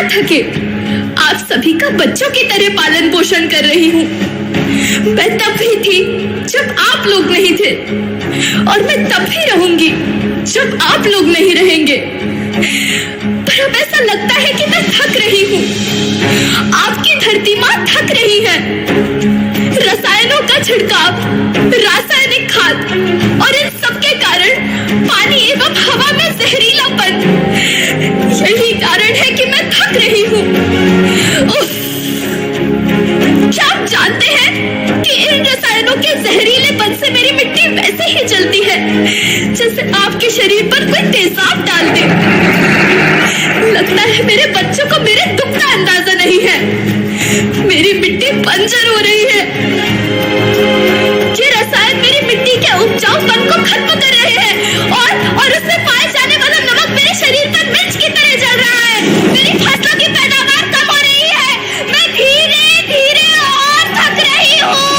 थके, आप सभी का बच्चों की तरह पालन पोषण कर रही हूँ। मैं तब भी थी जब आप लोग नहीं थे, और मैं तब भी रहूंगी जब आप लोग नहीं रहेंगे। पर अब ऐसा लगता है कि मैं थक रही हूँ। आपकी धरती माँ थक रही है। रसायनों का छिड़काव, रासायनिक खाद और इन सब के कारण पानी एवं हवा में जहरीलापन, यही कारण है कि मैं थक रही हूँ। क्या आप जानते हैं कि इन रसायनों के जहरीलेपन से मेरी मिट्टी वैसे ही जलती है जैसे आपके शरीर पर कोई तेजाब डाल दे। लगता है मेरे बच्चों को मेरे दुख का अंदाजा नहीं है। मेरी मिट्टी बंजर हो रही है। ये रसायन मेरी मिट्टी के उपजाऊपन को खत्म कर रहे हैं और उससे पाए जाने वाला नमक मेरे शरीर पर मिर्च की तरह जल रहा है। मेरी फसलों की पैदावार कम हो रही है। मैं धीरे धीरे और थक रही हूँ।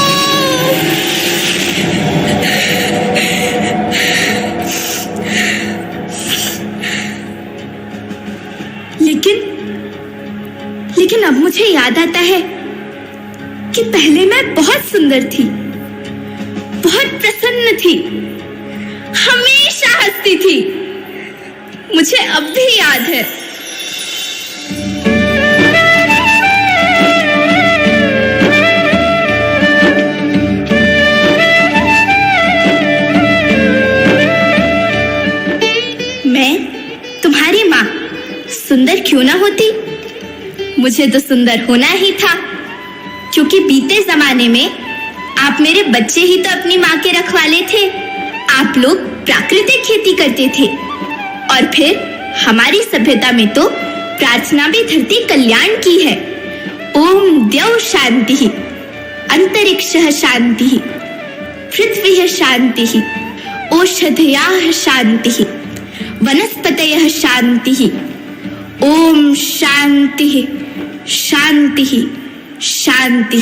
लेकिन अब मुझे याद आता है कि पहले मैं बहुत सुंदर थी, बहुत प्रसन्न थी, हमेशा हंसती थी। मुझे अब भी याद है। मैं तुम्हारी माँ सुंदर क्यों ना होती? मुझे तो सुंदर होना ही था, क्योंकि बीते जमाने में आप मेरे बच्चे ही तो अपनी माँ के रखवाले थे। आप लोग प्राकृतिक खेती करते थे, और फिर हमारी सभ्यता में तो प्रार्थना भी धरती कल्याण की है। ओम द्यौ शांति, अंतरिक्षः शांति, पृथ्वी शांति, औषधयः शांति, वनस्पतयः शांति। ओम शांति शांति शांति।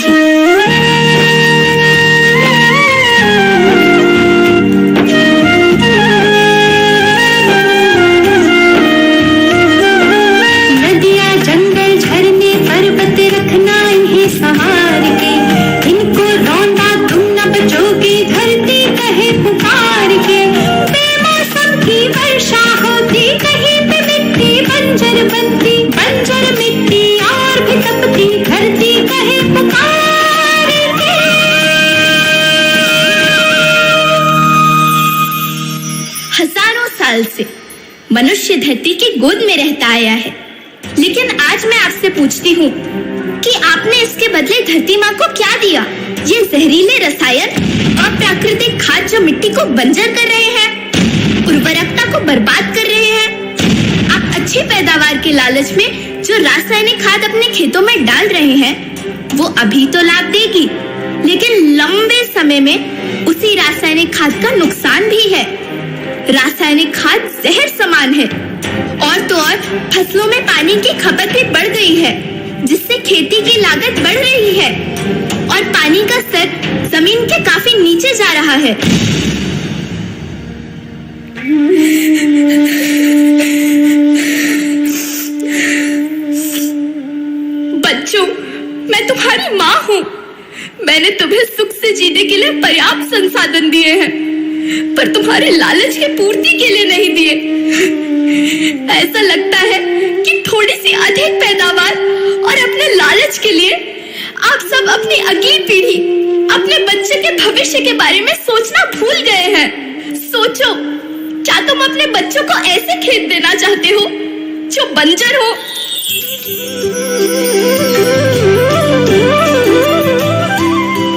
नदियाँ जंगल झरने पर्वत रखना इन्हें संवार के, इनको रौंदा तुम न बचोगे धरती कहे पुकार के। बेमौसम की वर्षा होती, कहीं पे मिट्टी बंजर बनती, बंजर मिट्टी और भी तपती, धरती कहे पुकार के। हजारों साल से मनुष्य धरती की गोद में रहता आया है, लेकिन आज मैं आपसे पूछती हूँ कि आपने इसके बदले धरती माँ को क्या दिया? ये जहरीले रसायन और प्राकृतिक खाद जो मिट्टी को बंजर कर रहे हैं, उर्वरकता को बर्बाद कर रहे हैं। आप अच्छी पैदावार के लालच में जो रासायनिक खाद अपने खेतों में डाल रहे हैं, वो अभी तो लाभ देगी, लेकिन लंबे समय में उसी रासायनिक खाद का नुकसान भी है। रासायनिक खाद जहर समान है, और तो और फसलों में पानी की खपत भी बढ़ गई है, जिससे खेती की लागत बढ़ रही है और पानी का स्तर जमीन के काफी नीचे जा रहा है। बच्चों, मैं तुम्हारी माँ हूँ। मैंने तुम्हें सुख से जीने के लिए पर्याप्त संसाधन दिए हैं, पर तुम्हारे लालच की पूर्ति के लिए नहीं दिए। ऐसा लगता है कि थोड़ी सी अधिक पैदावार और अपने लालच के लिए आप सब अपनी अगली पीढ़ी, अपने बच्चे के भविष्य के बारे में सोचना भूल गए हैं। सोचो, क्या तुम अपने बच्चों को ऐसे खेत देना चाहते हो जो बंजर हो?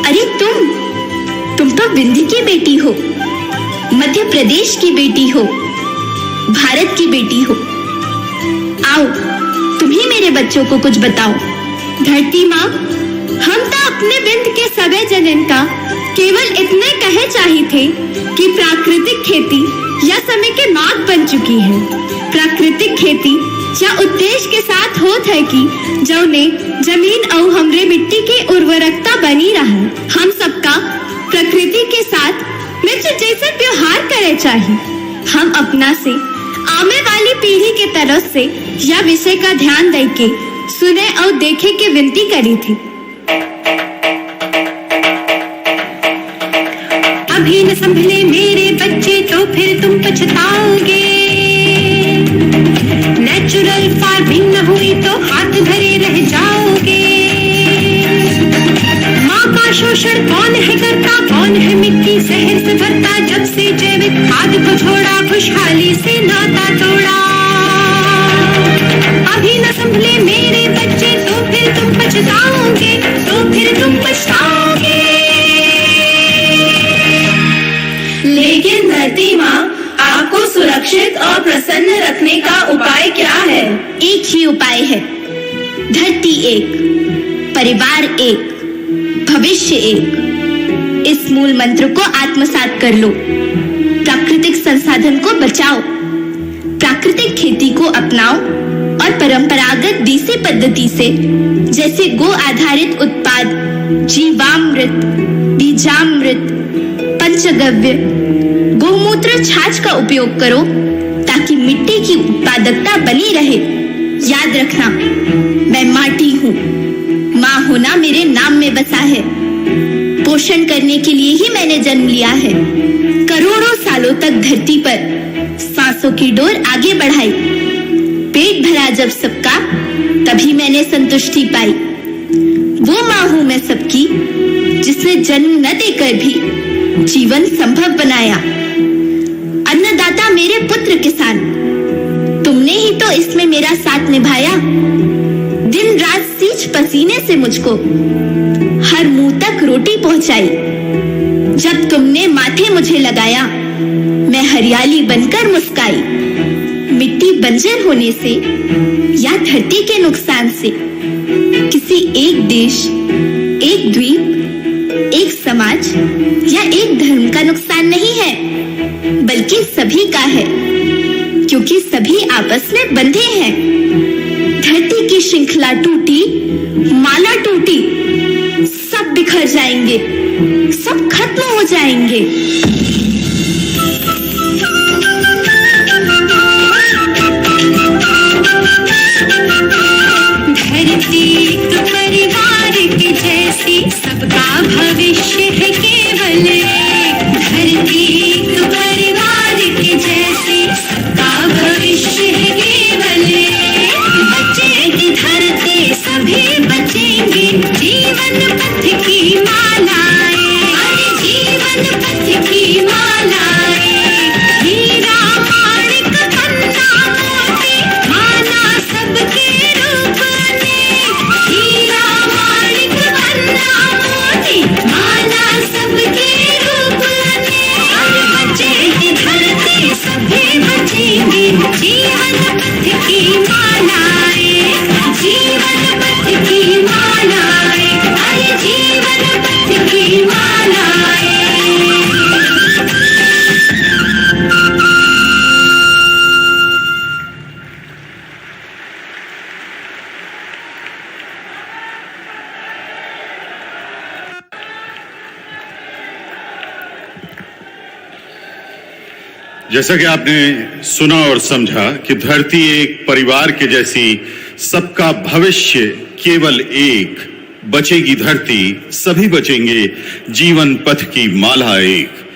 अरे तुम तो विंध्य की बेटी हो, मध्य प्रदेश की बेटी हो, भारत की बेटी हो। आओ, तुम ही मेरे बच्चों को कुछ बताओ। धरती माँ, हम तो अपने बिंद के सवे जनन का केवल इतने कहे चाही थे कि प्राकृतिक खेती या समय के मार्ग बन चुकी है। प्राकृतिक खेती या उद्देश्य के साथ होत है कि जौने जमीन और हमरे मिट्टी की उर्वरकता बनी रहे। हम सबका प्रकृति के साथ मित्र जैसे व्यवहार करे चाहिए। हम अपना से आने वाली पीढ़ी के तरफ से यह विषय का ध्यान दे के सुने और देखे की विनती करी थी। अभी न संभले मेरे बच्चे तो फिर तुम पछताओगे। नेचुरल फार्मिंग न हुई तो हाथ धरे रह जाओगे। माँ का शोषण कौन है करता, कौन है मिट्टी जहर से भरता। जब से जैविक खाद को छोड़ा, खुशहाली से नाता तोड़ा। अभी न संभले मेरे बच्चे तो फिर तुम पछताओगे, तो फिर तुम पछताओगे। लेकिन धरती माँ, आपको सुरक्षित और प्रसन्न रखने का उपाय क्या है? एक ही उपाय है, धरती एक, परिवार एक, भविष्य एक। इस मूल मंत्र को आत्मसात कर लो। प्राकृतिक संसाधन को बचाओ, प्राकृतिक खेती को अपनाओ और परंपरागत देसी पद्धति से जैसे गो आधारित उत्पाद, जीवामृत, बीजामृत, पंचगव्य, गौमूत्र, छाछ का उपयोग करो ताकि मिट्टी की उत्पादकता बनी रहे। याद रखना, मैं माटी हूँ, माँ होना मेरे नाम में बसा है। पोषण करने के लिए ही मैंने जन्म लिया है। करोड़ों सालों तक धरती पर सांसों की डोर आगे बढ़ाई। पेट भरा जब सबका, तभी मैंने संतुष्टि पाई। वो माँ हूँ मैं सबकी, जिसने जन्म न देकर भी जीवन संभव बनाया। अन्नदाता मेरे पुत्र किसान, तुमने ही तो इसमें मेरा साथ निभाया। दिन रात सींच पसीने से मुझको हर मुंह तक रोटी पहुंचाई। जब तुमने माथे मुझे लगाया, मैं हरियाली बनकर मुस्काई। मिट्टी बंजर होने से या धरती के नुकसान से किसी एक देश, एक द्वीप, एक समाज या एक धर्म का नुकसान नहीं है, बल्कि सभी का है, क्योंकि सभी आपस में बंधे हैं। धरती की श्रृंखला टूटी, माला टूटी, सब बिखर जाएंगे, सब खत्म हो जाएंगे। धरती एक परिवार के जैसी, सबका भविष्य है केवल एक। धरती एक परिवार के जैसी, सबका भविष्य है केवल एक। बचेगी धरती, सभी बचेंगे, जीवन पथ की मालाएं, अरे जीवन पथ की मालाएं। हीरा माणिक पन्ना मोती, माला सबके रूप ने। हीरा माणिक पन्ना मोती, माला सबके रूप ने। अरे बचेगी धरती, सभी बचेंगे, जीवन पथ की मालाएं, जीवन पथ की मालाएं, अरे जीवन पथ की मालाएं। जैसा कि आपने सुना और समझा कि धरती एक परिवार के जैसी, सबका भविष्य केवल एक। बचेगी धरती, सभी बचेंगे, जीवन पथ की माला एक।